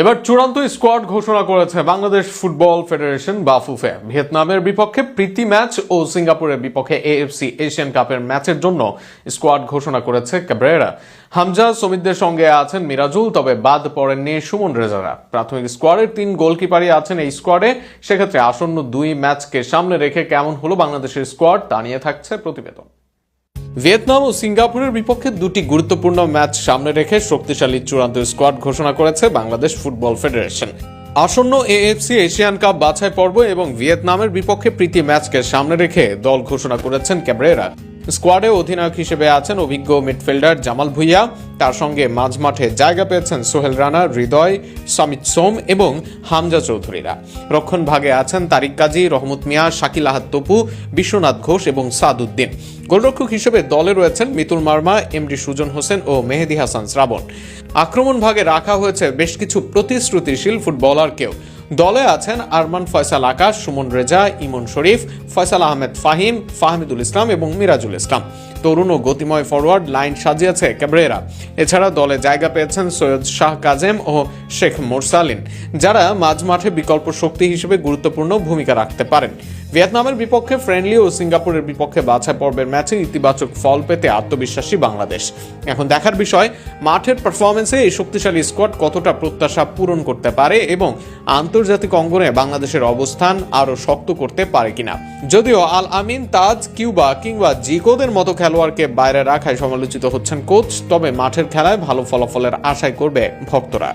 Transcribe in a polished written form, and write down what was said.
এবার চূড়ান্ত স্কোয়াড ঘোষণা করেছে বাংলাদেশ ফুটবল ফেডারেশন বা ফুফে। ভিয়েতনামের বিপক্ষে প্রীতি ম্যাচ ও সিঙ্গাপুরের বিপক্ষে এএফসি এশিয়ান কাপের ম্যাচের জন্য স্কোয়াড ঘোষণা করেছে ক্যাব্রেরা। হামজা সমিতদের সঙ্গে আছেন মিরাজুল, তবে বাদ পড়েননি সুমন রেজারা। প্রাথমিক স্কোয়াডের 3 গোলকিপারই আছেন এই স্কোয়াডে। সেক্ষেত্রে আসন্ন 2 ম্যাচকে সামনে রেখে কেমন হলো বাংলাদেশের স্কোয়াড তা নিয়ে থাকছে প্রতিবেদন। ভিয়েতনাম ও সিঙ্গাপুরের বিপক্ষে 2টি গুরুত্বপূর্ণ ম্যাচ সামনে রেখে শক্তিশালী চূড়ান্ত স্কোয়াড ঘোষণা করেছে বাংলাদেশ ফুটবল ফেডারেশন। আসন্ন এএফসি এশিয়ান কাপ বাছাই পর্ব এবং ভিয়েতনামের বিপক্ষে প্রীতি ম্যাচকে সামনে রেখে দল ঘোষণা করেছেন ক্যাব্রেরা। স্কোয়াডে অধিনায়ক হিসেবে আছেন অভিজ্ঞ মিডফিল্ডার জামাল ভুইয়া। তার সঙ্গে মাঝমাঠে জায়গা পেয়েছেন সোহেল রানা, হৃদয়, সামিত সোম এবং হামজা চৌধুরীরা। রক্ষণ ভাগে আছেন তারিক কাজী, রহমত মিয়া, শাকিল আহাদ তপু, বিশ্বনাথ ঘোষ এবং সাদউদ্দিন। গোলরক্ষক হিসেবে দলে রয়েছেন মিতুল মার্মা, এমডি সুজন হোসেন ও মেহেদী হাসান শ্রাবণ। আক্রমণ ভাগে রাখা হয়েছে বেশ কিছু প্রতিশ্রুতিশীল ফুটবলারকেও। দলে আছেন আরমান ফয়সাল আকাশ, সুমন রেজা, ইমন শরীফ, ফয়সাল আহমেদ ফাহিম, ফাহমিদুল ইসলাম এবং মিরাজুল ইসলাম। তরুণ ও গতিময় ফরওয়ার্ড লাইন সাজিয়েছে ক্যাব্রেরা। এছাড়া দলে জায়গা পেয়েছেন সৈয়দ শাহ কাজেম ও শেখ মোরসালিন, যারা মাঝমাঠে বিকল্প শক্তি হিসেবে গুরুত্বপূর্ণ ভূমিকা রাখতে পারেন। ভিয়েতনামের বিপক্ষে ফ্রেন্ডলি ও সিঙ্গাপুরের বিপক্ষে বাছাই পর্বের ম্যাচে ইতিবাচক ফল পেতে আত্মবিশ্বাসী বাংলাদেশ। এখন দেখার বিষয় মাঠের পারফরমেন্সে এই শক্তিশালী স্কোয়াড কতটা প্রত্যাশা পূরণ করতে পারে এবং আন্তর্জাতিক অঙ্গনে বাংলাদেশের অবস্থান আরও শক্ত করতে পারে কিনা। যদিও আল আমিন, তাজ, কিউবা কিংবা জিকোদের মতো খেলোয়াড়কে বাইরে রাখায় সমালোচিত হচ্ছেন কোচ, তবে মাঠের খেলায় ভালো ফলাফলের আশাই করবে ভক্তরা।